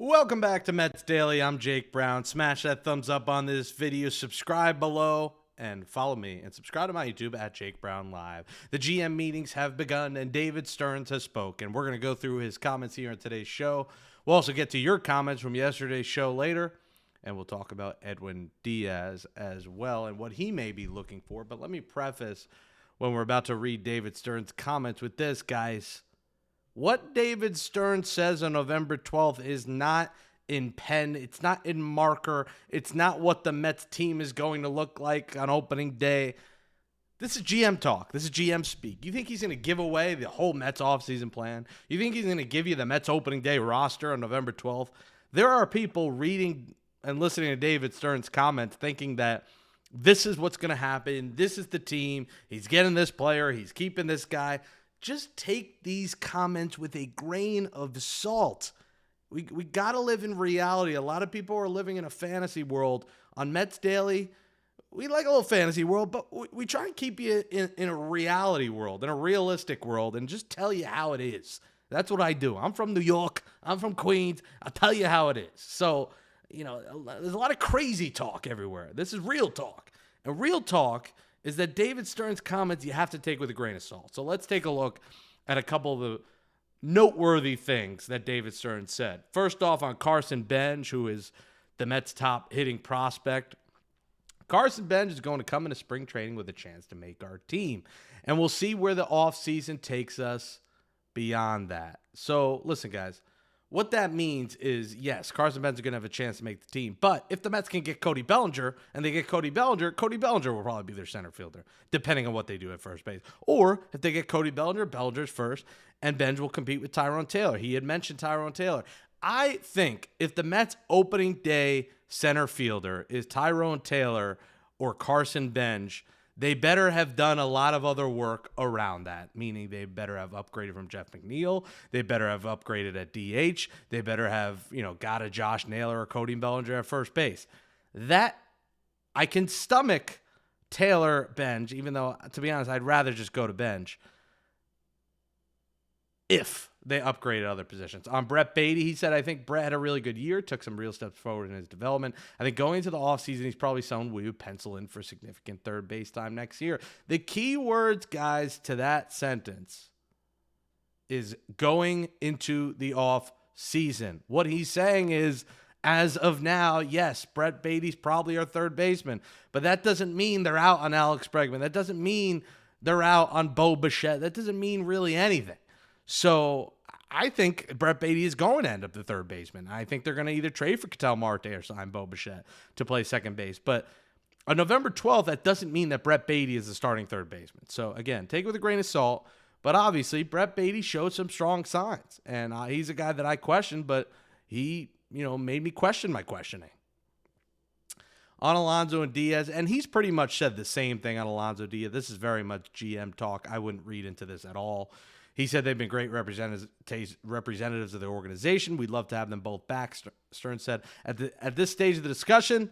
Welcome back to Mets Daily. I'm Jake Brown. Smash that thumbs up on this video, subscribe below, and follow me and subscribe to my YouTube at Jake Brown Live. The GM meetings have begun, and David Stearns has spoken. We're going to go through his comments here in today's show. We'll also get to your comments from yesterday's show later, and we'll talk about Edwin Diaz as well and what he may be looking for. But let me preface when we're about to read David Stearns' comments with this, guys. What David Stearns says on November 12th is not in pen. It's not in marker. It's not what the Mets team is going to look like on opening day. This is GM talk. This is GM speak. You think he's going to give away the whole Mets offseason plan? You think he's going to give you the Mets opening day roster on November 12th? There are people reading and listening to David Stearns' comments thinking that this is what's going to happen. This is the team. He's getting this player. He's keeping this guy. Just take these comments with a grain of salt. We got to live in reality. A lot of people are living in a fantasy world. On Mets Daily, we like a little fantasy world, but we try and keep you in a reality world, in a realistic world, and just tell you how it is. That's what I do. I'm from New York. I'm from Queens. I'll tell you how it is. So, there's a lot of crazy talk everywhere. This is real talk. And real talk is that David Stearns' comments you have to take with a grain of salt. So let's take a look at a couple of the noteworthy things that David Stearns said. First off, on Carson Benge, who is the Mets' top hitting prospect. Carson Benge is going to come into spring training with a chance to make our team. And we'll see where the offseason takes us beyond that. So listen, guys. What that means is, yes, Carson Benge is going to have a chance to make the team. But if the Mets can get Cody Bellinger, and they get Cody Bellinger will probably be their center fielder, depending on what they do at first base. Or if they get Cody Bellinger, Bellinger's first, and Benge will compete with Tyrone Taylor. He had mentioned Tyrone Taylor. I think if the Mets opening day center fielder is Tyrone Taylor or Carson Benge, they better have done a lot of other work around that, meaning they better have upgraded from Jeff McNeil. They better have upgraded at DH. They better have, got a Josh Naylor or Cody Bellinger at first base. That, I can stomach Taylor Benge, even though, to be honest, I'd rather just go to Benge if they upgraded other positions. On Brett Beatty, he said, I think Brett had a really good year, took some real steps forward in his development. I think going into the offseason, he's probably someone we would pencil in for significant third base time next year. The key words, guys, to that sentence is going into the offseason. What he's saying is, as of now, yes, Brett Beatty's probably our third baseman, but that doesn't mean they're out on Alex Bregman. That doesn't mean they're out on Bo Bichette. That doesn't mean really anything. So I think Brett Beatty is going to end up the third baseman. I think they're going to either trade for Ketel Marte or sign Bo Bichette to play second base. But on November 12th, that doesn't mean that Brett Beatty is the starting third baseman. So, again, take it with a grain of salt. But obviously, Brett Beatty showed some strong signs. And he's a guy that I questioned, but he, made me question my questioning. On Alonso and Diaz, and he's pretty much said the same thing on Alonso Diaz. This is very much GM talk. I wouldn't read into this at all. He said they've been great representatives of the organization. We'd love to have them both back. Stearns said, at this stage of the discussion,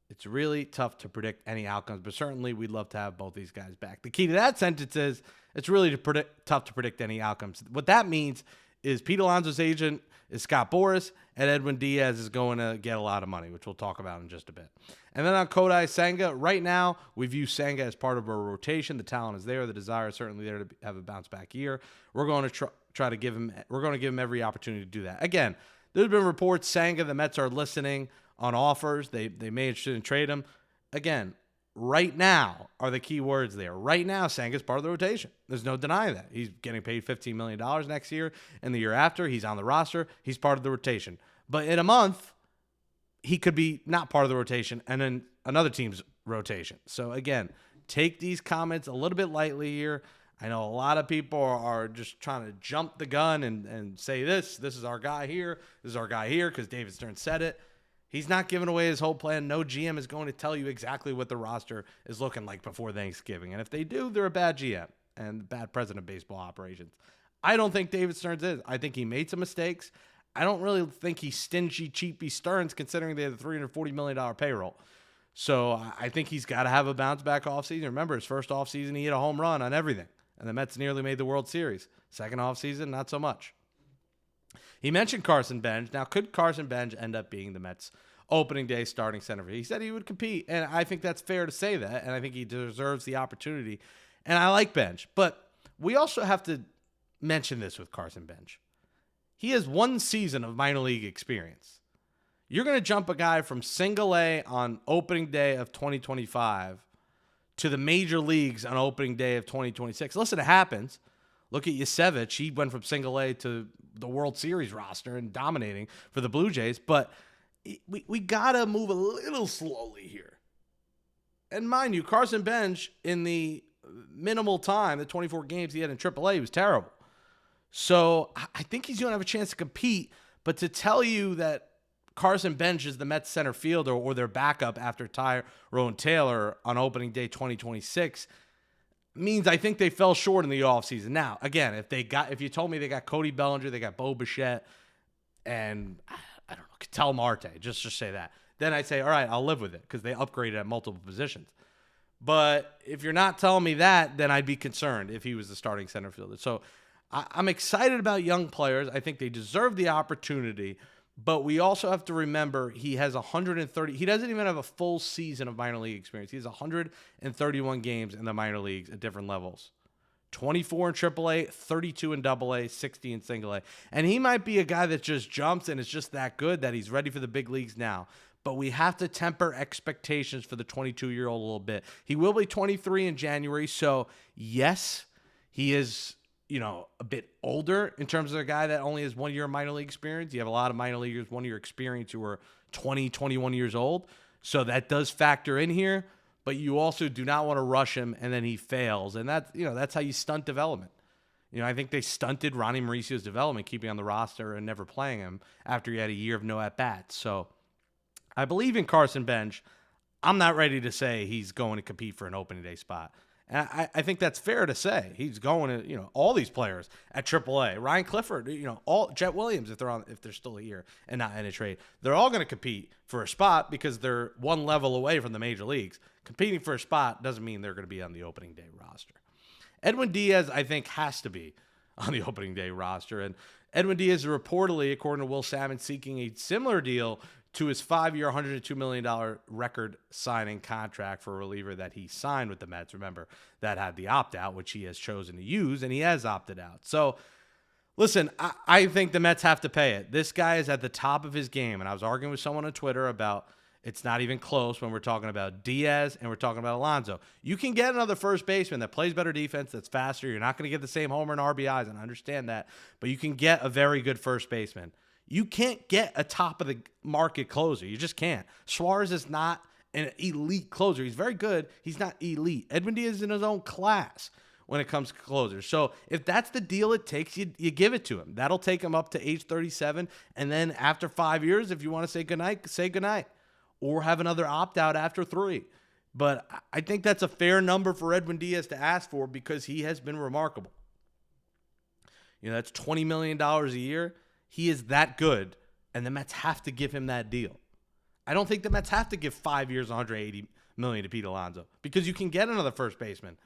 it's really tough to predict any outcomes, but certainly we'd love to have both these guys back. The key to that sentence is it's really tough to predict any outcomes. What that means is Pete Alonso's agent is Scott Boras, and Edwin Diaz is going to get a lot of money, which we'll talk about in just a bit. And then on Kodai Senga, right now, we view Senga as part of our rotation. The talent is there. The desire is certainly there to have a bounce-back year. We're going to try to give him every opportunity to do that. Again, there's been reports Senga, the Mets are listening on offers. They may be interested in trade him. Again, right now are the key words there. Right now, Senga's part of the rotation. There's no denying that. He's getting paid $15 million next year, and the year after, he's on the roster. He's part of the rotation. But in a month, he could be not part of the rotation and then another team's rotation. So, again, take these comments a little bit lightly here. I know a lot of people are just trying to jump the gun and say this is our guy here, this is our guy here because David Stearns said it. He's not giving away his whole plan. No GM is going to tell you exactly what the roster is looking like before Thanksgiving. And if they do, they're a bad GM and bad president of baseball operations. I don't think David Stearns is. I think he made some mistakes. I don't really think he's stingy, cheapy Stearns, considering they have a $340 million payroll. So I think he's got to have a bounce-back offseason. Remember, his first offseason, he hit a home run on everything. And the Mets nearly made the World Series. Second offseason, not so much. He mentioned Carson Benge. Now, could Carson Benge end up being the Mets' opening day starting center? He said he would compete, and I think that's fair to say that, and I think he deserves the opportunity. And I like Benge, but we also have to mention this with Carson Benge. He has 1 season of minor league experience. You're going to jump a guy from single A on opening day of 2025 to the major leagues on opening day of 2026. Listen, it happens. Look at Yasevich. He went from single A to the World Series roster and dominating for the Blue Jays. But we got to move a little slowly here. And mind you, Carson Benge, in the minimal time, the 24 games he had in AAA, was terrible. So I think he's going to have a chance to compete. But to tell you that Carson Benge is the Mets center fielder or their backup after Tyrone Taylor on opening day 2026 means I think they fell short in the offseason. Now, again, if you told me they got Cody Bellinger, they got Bo Bichette, and I don't know, Ketel Marte, just say that, then I'd say, all right, I'll live with it because they upgraded at multiple positions. But if you're not telling me that, then I'd be concerned if he was the starting center fielder. So I'm excited about young players. I think they deserve the opportunity. But we also have to remember he has 130. He doesn't even have a full season of minor league experience. He has 131 games in the minor leagues at different levels. 24 in AAA, 32 in AA, 60 in single A. And he might be a guy that just jumps and is just that good that he's ready for the big leagues now. But we have to temper expectations for the 22-year-old a little bit. He will be 23 in January. So, yes, he is a bit older in terms of a guy that only has 1 year of minor league experience. You have a lot of minor leaguers, 1 year experience who are 20, 21 years old. So that does factor in here, but you also do not want to rush him and then he fails. And that's how you stunt development. I think they stunted Ronnie Mauricio's development, keeping on the roster and never playing him after he had a year of no at-bats. So I believe in Carson Benge. I'm not ready to say he's going to compete for an opening day spot. And I think that's fair to say. He's going to, all these players at AAA, Ryan Clifford, all Jet Williams, if they're still here and not in a trade, they're all going to compete for a spot because they're one level away from the major leagues. Competing for a spot doesn't mean they're going to be on the opening day roster. Edwin Diaz, I think, has to be on the opening day roster. And Edwin Diaz is reportedly, according to Will Salmon, seeking a similar deal to his 5-year, $102 million record signing contract for a reliever that he signed with the Mets. Remember, that had the opt-out, which he has chosen to use, and he has opted out. So, listen, I think the Mets have to pay it. This guy is at the top of his game, and I was arguing with someone on Twitter about it's not even close when we're talking about Diaz and we're talking about Alonso. You can get another first baseman that plays better defense, that's faster. You're not going to get the same homer and RBIs, and I understand that, but you can get a very good first baseman. You can't get a top-of-the-market closer. You just can't. Suarez is not an elite closer. He's very good. He's not elite. Edwin Diaz is in his own class when it comes to closers. So if that's the deal it takes, you give it to him. That'll take him up to age 37. And then after 5 years, if you want to say goodnight, say goodnight. Or have another opt-out after 3. But I think that's a fair number for Edwin Diaz to ask for because he has been remarkable. That's $20 million a year. He is that good, and the Mets have to give him that deal. I don't think the Mets have to give 5 years, $180 million to Pete Alonso because you can get another first baseman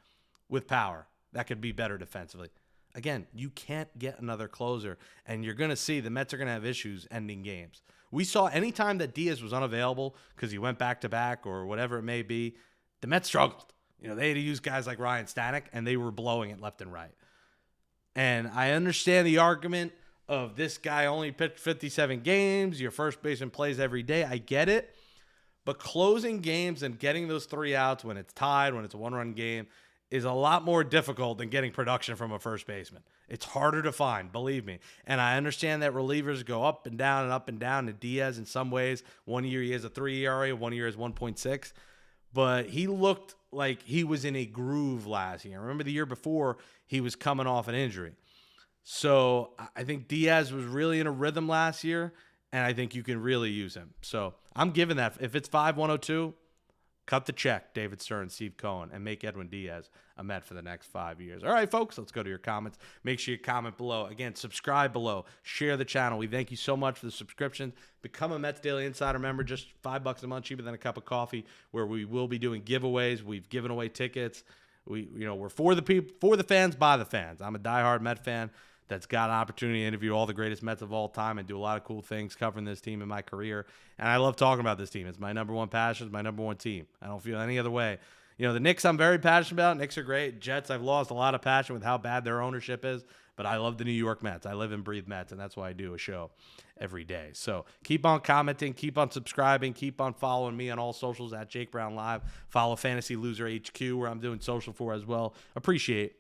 with power that could be better defensively. Again, you can't get another closer, and you're going to see the Mets are going to have issues ending games. We saw anytime that Diaz was unavailable because he went back-to-back or whatever it may be, the Mets struggled. They had to use guys like Ryan Stanek, and they were blowing it left and right. And I understand the argument of this guy only pitched 57 games, your first baseman plays every day. I get it. But closing games and getting those 3 outs when it's tied, when it's a one-run game, is a lot more difficult than getting production from a first baseman. It's harder to find, believe me. And I understand that relievers go up and down and up and down. And Diaz, in some ways, 1 year he has a 3 ERA, 1 year is 1.6. But he looked like he was in a groove last year. Remember the year before, he was coming off an injury. So I think Diaz was really in a rhythm last year, and I think you can really use him. So I'm giving that. If it's 5-102, cut the check, David Stearns, Steve Cohen, and make Edwin Diaz a Met for the next 5 years. All right, folks, let's go to your comments. Make sure you comment below. Again, subscribe below. Share the channel. We thank you so much for the subscription. Become a Mets Daily Insider member, just $5 a month, cheaper than a cup of coffee, where we will be doing giveaways. We've given away tickets. We're for the people, for the fans, by the fans. I'm a diehard Met fan. that's got an opportunity to interview all the greatest Mets of all time and do a lot of cool things covering this team in my career. And I love talking about this team. It's my number one passion. It's my number one team. I don't feel any other way. The Knicks I'm very passionate about. Knicks are great. Jets, I've lost a lot of passion with how bad their ownership is. But I love the New York Mets. I live and breathe Mets, and that's why I do a show every day. So keep on commenting, keep on subscribing, keep on following me on all socials at Jake Brown Live. Follow Fantasy Loser HQ, where I'm doing social for as well. Appreciate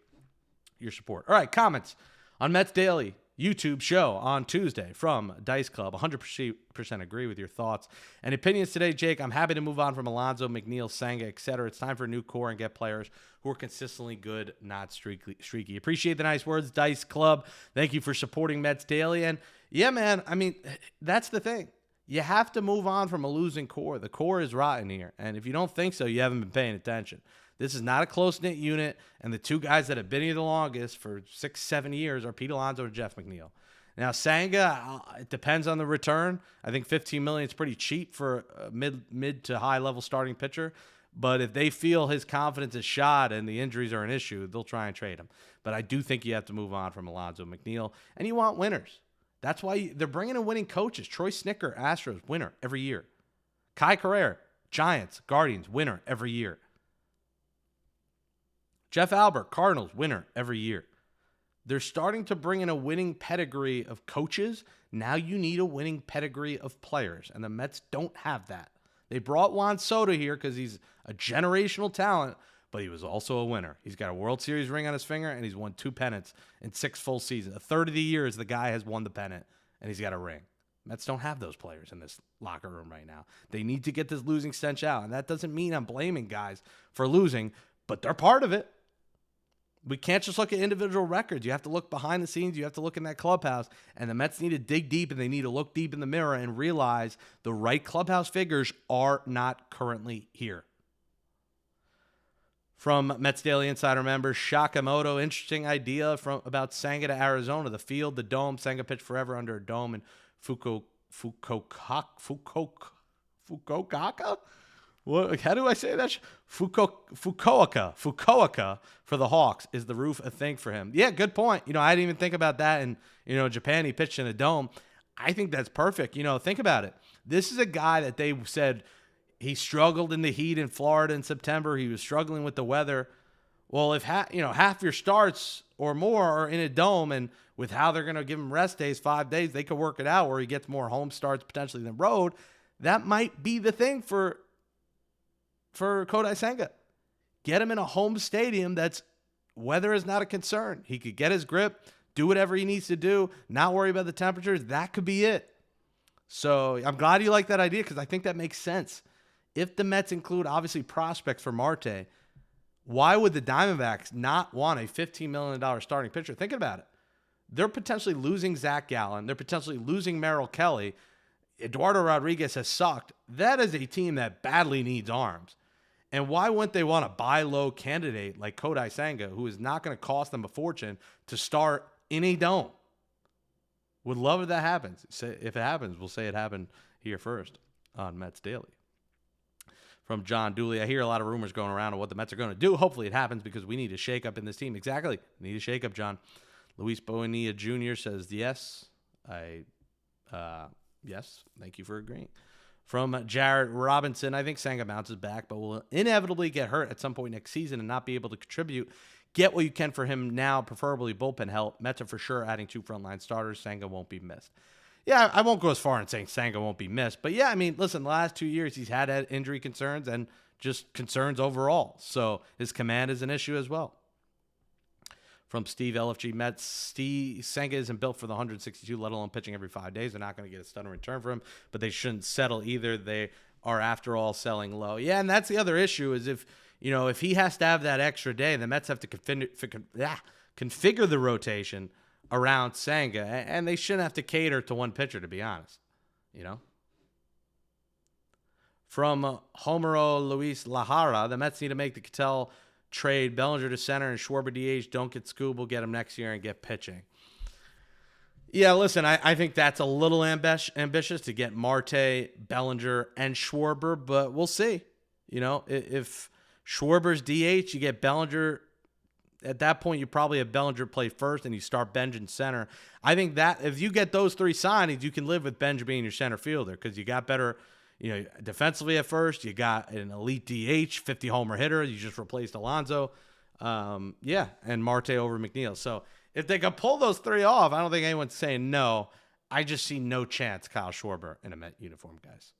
your support. All right, comments on Mets Daily YouTube show on Tuesday from Dice Club. 100% agree with your thoughts and opinions today, Jake. I'm happy to move on from Alonso, McNeil, Senga, etc. It's time for a new core and get players who are consistently good, not streaky. Appreciate the nice words, Dice Club. Thank you for supporting Mets Daily. And yeah, man, I mean, that's the thing. You have to move on from a losing core. The core is rotten here. And if you don't think so, you haven't been paying attention. This is not a close-knit unit, and the two guys that have been here the longest for 6-7 years are Pete Alonso and Jeff McNeil. Now, Senga, it depends on the return. I think $15 million is pretty cheap for a mid to high-level starting pitcher. But if they feel his confidence is shot and the injuries are an issue, they'll try and trade him. But I do think you have to move on from Alonso and McNeil, and you want winners. That's why they're bringing in winning coaches. Troy Snicker, Astros, winner every year. Kai Carrera, Giants, Guardians, winner every year. Jeff Albert, Cardinals, winner every year. They're starting to bring in a winning pedigree of coaches. Now you need a winning pedigree of players, and the Mets don't have that. They brought Juan Soto here because he's a generational talent, but he was also a winner. He's got a World Series ring on his finger, and he's won 2 pennants in 6 full seasons. A third of the years, the guy has won the pennant, and he's got a ring. Mets don't have those players in this locker room right now. They need to get this losing stench out, and that doesn't mean I'm blaming guys for losing, but they're part of it. We can't just look at individual records. You have to look behind the scenes. You have to look in that clubhouse. And the Mets need to dig deep, and they need to look deep in the mirror and realize the right clubhouse figures are not currently here. From Mets Daily Insider member Shakamoto, interesting idea about Senga to Arizona. The field, the dome. Senga pitched forever under a dome in Fukuoka? What, how do I say that? Fukuoka for the Hawks. Is the roof a thing for him? Yeah, good point. I didn't even think about that. In Japan, he pitched in a dome. I think that's perfect. Think about it. This is a guy that they said he struggled in the heat in Florida in September. He was struggling with the weather. Well, if half your starts or more are in a dome, and with how they're going to give him rest days, 5 days, they could work it out where he gets more home starts potentially than road. That might be the thing for Kodai Senga. Get him in a home stadium that's weather is not a concern. He could get his grip, do whatever he needs to do, not worry about the temperatures. That could be it. So I'm glad you like that idea because I think that makes sense. If the Mets include, obviously, prospects for Marte, why would the Diamondbacks not want a $15 million starting pitcher? Think about it. They're potentially losing Zach Gallen. They're potentially losing Merrill Kelly. Eduardo Rodriguez has sucked. That is a team that badly needs arms. And why wouldn't they want a buy low candidate like Kodai Senga, who is not going to cost them a fortune, to start in a dome? Would love if that happens. If it happens, we'll say it happened here first on Mets Daily. From John Dooley, I hear a lot of rumors going around on what the Mets are going to do. Hopefully it happens because we need a shakeup in this team. Exactly. We need a shakeup, John. Luis Bonilla Jr. says yes. Yes. Thank you for agreeing. From Jared Robinson, I think Senga bounces back, but will inevitably get hurt at some point next season and not be able to contribute. Get what you can for him now, preferably bullpen help. Mets are for sure adding 2 frontline starters. Senga won't be missed. Yeah, I won't go as far in saying Senga won't be missed. But yeah, I mean, listen, the last 2 years he's had injury concerns and just concerns overall. So his command is an issue as well. From Steve LFG Mets, Senga isn't built for the 162, let alone pitching every 5 days. They're not going to get a stunner return for him, but they shouldn't settle either. They are, after all, selling low. Yeah, and that's the other issue is if he has to have that extra day, the Mets have to configure the rotation around Senga, and they shouldn't have to cater to one pitcher, to be honest. From Homero Luis Lajara, the Mets need to make the Cattell trade Bellinger to center and Schwarber DH. Don't get Scoob. We'll get him next year and get pitching. Yeah, listen, I think that's a little ambitious to get Marte, Bellinger, and Schwarber, but we'll see. If Schwarber's DH, you get Bellinger At that point, you probably have Bellinger play first and you start Benge in center. I think that if you get those 3 signings, you can live with Benge being your center fielder because you got better, defensively at first. You got an elite DH, 50 homer hitter. You just replaced Alonso. And Marte over McNeil. So if they can pull those 3 off, I don't think anyone's saying no. I just see no chance Kyle Schwarber in a Met uniform, guys.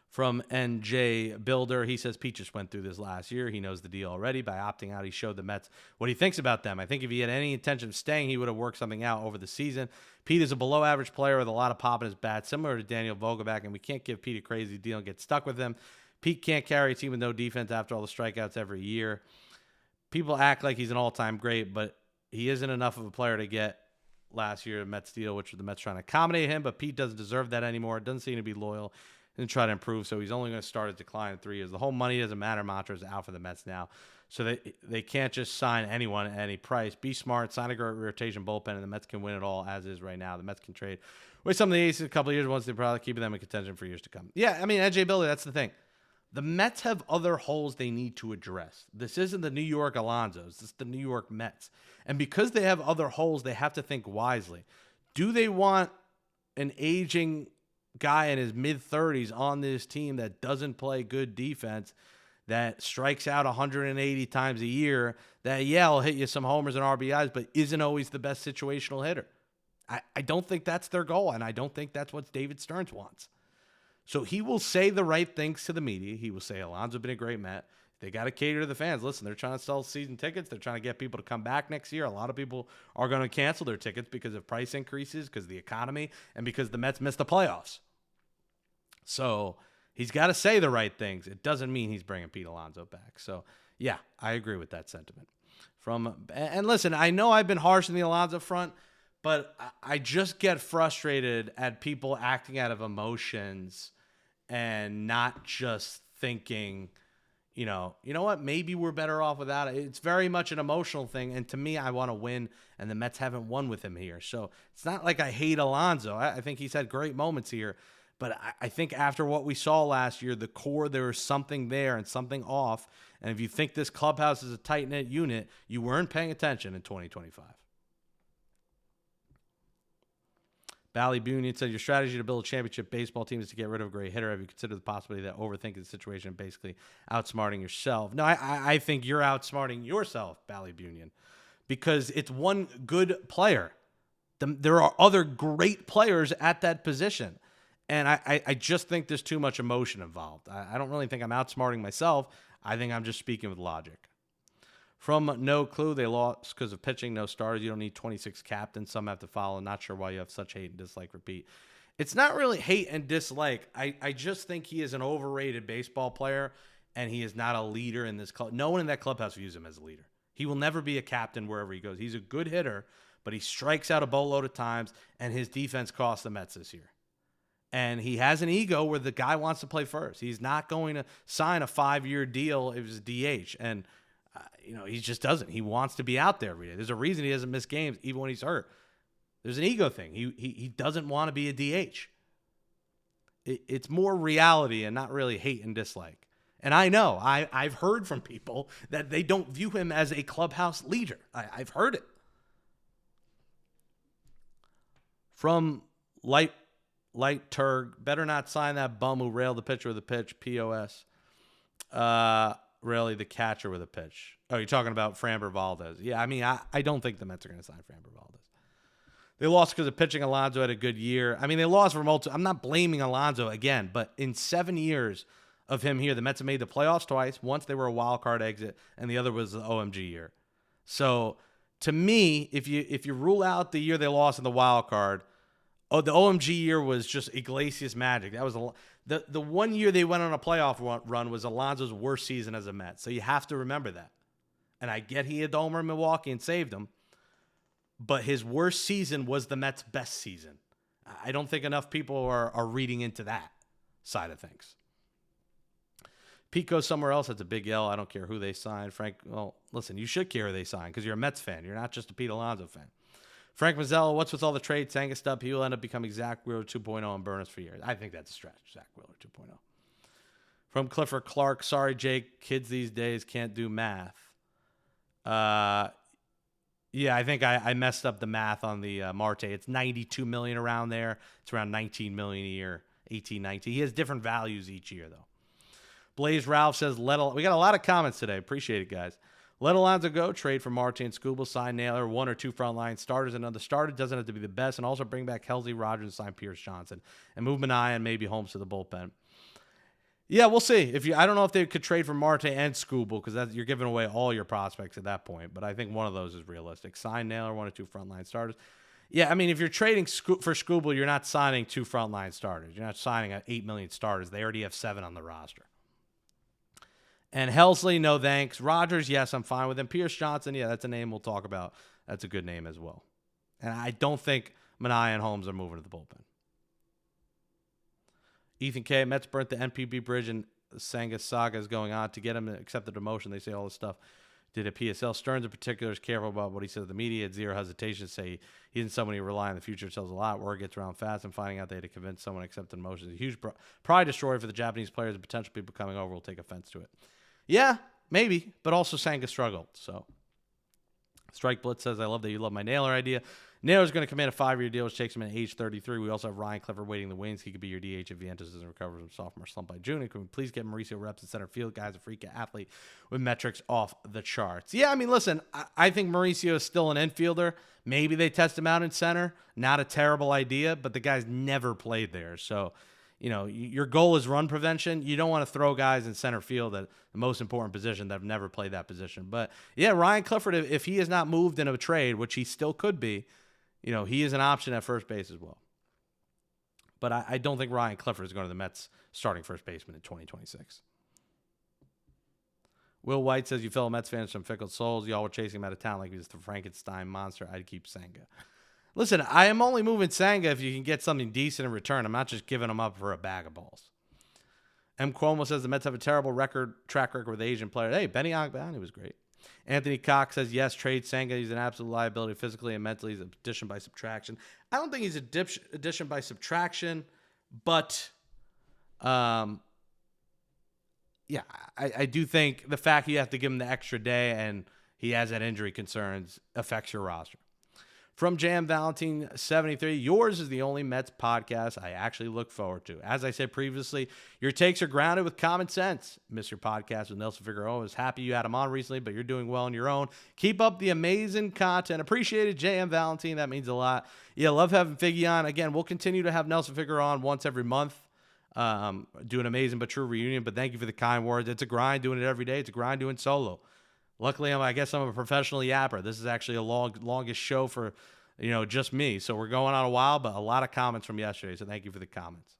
From NJ Builder, he says Pete just went through this last year. He knows the deal already. By opting out, he showed the Mets what he thinks about them. I think if he had any intention of staying, he would have worked something out over the season. Pete is a below-average player with a lot of pop in his bat, similar to Daniel Vogelbach, and we can't give Pete a crazy deal and get stuck with him. Pete can't carry a team with no defense after all the strikeouts every year. People act like he's an all-time great, but he isn't enough of a player to get last year a Mets deal, which the Mets trying to accommodate him, but Pete doesn't deserve that anymore. Doesn't seem to be loyal and try to improve, so he's only going to start his decline in 3 years. The whole money doesn't matter mantra is out for the Mets now, so they can't just sign anyone at any price. Be smart, sign a great rotation bullpen, and the Mets can win it all as is right now. The Mets can trade with some of the aces a couple of years once they're probably keeping them in contention for years to come. Yeah, I mean, NJ Billy, that's the thing. The Mets have other holes they need to address. This isn't the New York Alonsos. This is the New York Mets. And because they have other holes, they have to think wisely. Do they want an aging guy in his mid-30s on this team that doesn't play good defense, that strikes out 180 times a year, that, will hit you some homers and RBIs, but isn't always the best situational hitter? I don't think that's their goal, and I don't think that's what David Stearns wants. So he will say the right things to the media. He will say, Alonso's been a great Met. They got to cater to the fans. Listen, they're trying to sell season tickets. They're trying to get people to come back next year. A lot of people are going to cancel their tickets because of price increases, because of the economy, and because the Mets missed the playoffs. So he's got to say the right things. It doesn't mean he's bringing Pete Alonso back. So, yeah, I agree with that sentiment. And listen, I know I've been harsh in the Alonso front, but I just get frustrated at people acting out of emotions and not just thinking, you know what, maybe we're better off without it. It's very much an emotional thing, and to me, I want to win, and the Mets haven't won with him here. So it's not like I hate Alonso. I think he's had great moments here, but I think after what we saw last year, the core, there was something there and something off, and if you think this clubhouse is a tight-knit unit, you weren't paying attention in 2025. Bally Bunyan said, your strategy to build a championship baseball team is to get rid of a great hitter. Have you considered the possibility that overthinking the situation and basically outsmarting yourself? No, I think you're outsmarting yourself, Bally Bunyan, because it's one good player. There are other great players at that position. And I just think there's too much emotion involved. I don't really think I'm outsmarting myself. I think I'm just speaking with logic. From No Clue, they lost because of pitching, no starters. You don't need 26 captains. Some have to follow. Not sure why you have such hate and dislike for Pete. It's not really hate and dislike. I just think he is an overrated baseball player, and he is not a leader in this club. No one in that clubhouse views him as a leader. He will never be a captain wherever he goes. He's a good hitter, but he strikes out a boatload of times, and his defense cost the Mets this year. And he has an ego where the guy wants to play first. He's not going to sign a 5-year deal if it's DH. And he just doesn't. He wants to be out there every day. There's a reason he doesn't miss games even when he's hurt. There's an ego thing. He doesn't want to be a DH. It's more reality and not really hate and dislike. And I know, I've heard from people that they don't view him as a clubhouse leader. I've heard it. From Light Turg, better not sign that bum who railed the pitcher with a pitch, POS. Really the catcher with a pitch. Oh, you're talking about Framber Valdez. Yeah, I mean, I don't think the Mets are going to sign Framber Valdez. They lost because of pitching. Alonso had a good year. I mean, they lost for multiple. I'm not blaming Alonso again, but in 7 years of him here, the Mets have made the playoffs twice. Once they were a wild card exit, and the other was the OMG year. So to me, if you rule out the year they lost in the wild card, the OMG year was just Iglesias magic. That was the 1 year they went on a playoff run was Alonso's worst season as a Met. So you have to remember that. And I get he had the homer in Milwaukee and saved him, but his worst season was the Mets' best season. I don't think enough people are reading into that side of things. Pete goes somewhere else. That's a big L. I don't care who they sign. Frank, well, listen, you should care who they sign because you're a Mets fan. You're not just a Pete Alonso fan. Frank Mazzella, what's with all the trades? Sanga stuff. He will end up becoming Zach Wheeler 2.0 and burn us for years. I think that's a stretch. Zach Wheeler 2.0. From Clifford Clark, sorry, Jake. Kids these days can't do math. Uh, yeah, I think I messed up the math on the Marte. It's 92 million around there. It's around 19 million a year, 18, 19. He has different values each year though. Blaze Ralph says, we got a lot of comments today. Appreciate it, guys. Let Alonso go. Trade for Marte and Skubal. Sign Naylor. 1 or 2 frontline starters. Another starter doesn't have to be the best. And also bring back Helsley, Rogers, and sign Pierce Johnson. And move Minaya and maybe Holmes to the bullpen. Yeah, we'll see. I don't know if they could trade for Marte and Skubal because you're giving away all your prospects at that point. But I think one of those is realistic. Sign Naylor, 1 or 2 frontline starters. Yeah, I mean, if you're trading for Skubal, you're not signing 2 frontline starters. You're not signing 8 million starters. They already have 7 on the roster. And Helsley, no thanks. Rogers, yes, I'm fine with him. Pierce Johnson, yeah, that's a name we'll talk about. That's a good name as well. And I don't think Minaya and Holmes are moving to the bullpen. Ethan K. Mets burnt the NPB bridge and Senga saga is going on. To get him to accept the demotion, they say all this stuff. Did a PSL. Stearns in particular is careful about what he said to the media. Had zero hesitation to say he isn't someone who rely on the future. It tells a lot. Word gets around fast, and finding out they had to convince someone to accept the demotion is a huge pride destroyer for the Japanese players and potential people coming over will take offense to it. Yeah, maybe, but also Senga struggled. So, Strike Blitz says, I love that you love my Naylor idea. Naylor's going to command a 5-year deal, which takes him at age 33. We also have Ryan Clifford waiting the wings. He could be your DH if Vientos doesn't recover from sophomore slump by June. And can we please get Mauricio reps in center field? Guy's a freak athlete with metrics off the charts. Yeah, I mean, listen, I think Mauricio is still an infielder. Maybe they test him out in center. Not a terrible idea, but the guy's never played there. So, you know, your goal is run prevention. You don't want to throw guys in center field at the most important position that have never played that position. But, yeah, Ryan Clifford, if he is not moved in a trade, which he still could be, you know, he is an option at first base as well. But I don't think Ryan Clifford is going to the Mets starting first baseman in 2026. Will White says, you fellow Mets fans, some fickle souls. Y'all were chasing him out of town like he was the Frankenstein monster. I'd keep Senga. Listen, I am only moving Senga if you can get something decent in return. I'm not just giving him up for a bag of balls. M. Cuomo says the Mets have a terrible track record with Asian players. Hey, Benny Agbayani was great. Anthony Cox says, yes, trade Senga. He's an absolute liability physically and mentally. He's addition by subtraction. I don't think he's addition by subtraction, but yeah, I do think the fact you have to give him the extra day and he has that injury concerns affects your roster. From Jam Valentine 73, yours is the only Mets podcast I actually look forward to. As I said previously, your takes are grounded with common sense. Mr. Podcast with Nelson Figueroa. I was happy you had him on recently, but you're doing well on your own. Keep up the amazing content. Appreciate it, Jam Valentine. That means a lot. Yeah, love having Figgy on. Again, we'll continue to have Nelson Figueroa on once every month. Do an amazing but true reunion, but thank you for the kind words. It's a grind doing it every day. It's a grind doing solo. Luckily, I guess I'm a professional yapper. This is actually a longest show for, just me. So we're going on a while, but a lot of comments from yesterday. So thank you for the comments.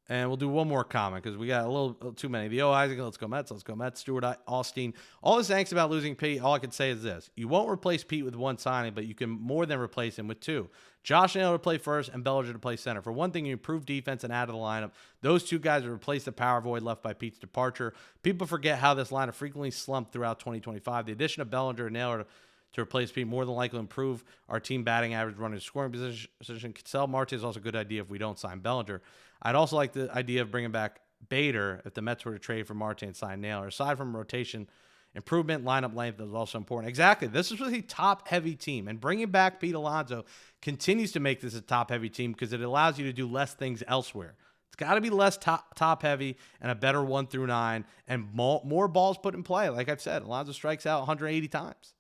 And we'll do one more comment because we got a little too many. The Isaac, let's go Mets, let's go Mets. Stuart Austin. All this angst about losing Pete, all I can say is this. You won't replace Pete with one signing, but you can more than replace him with two. Josh Naylor to play first and Bellinger to play center. For one thing, you improve defense and add to the lineup. Those two guys will replace the power void left by Pete's departure. People forget how this lineup frequently slumped throughout 2025. The addition of Bellinger and Naylor to replace Pete more than likely improve our team batting average, running scoring position. Cassell Marte is also a good idea if we don't sign Bellinger. I'd also like the idea of bringing back Bader if the Mets were to trade for Marte and sign Naylor. Aside from rotation improvement, lineup length is also important. Exactly. This is a top-heavy team, and bringing back Pete Alonso continues to make this a top-heavy team because it allows you to do less things elsewhere. It's got to be less top-heavy and a better 1 through 9 and more balls put in play. Like I've said, Alonso strikes out 180 times.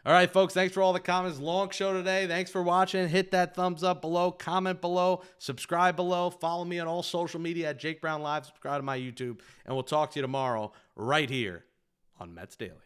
All right, folks, thanks for all the comments. Long show today. Thanks for watching. Hit that thumbs up below, comment below, subscribe below. Follow me on all social media at Jake Brown Live. Subscribe to my YouTube, and we'll talk to you tomorrow right here on Mets Daily.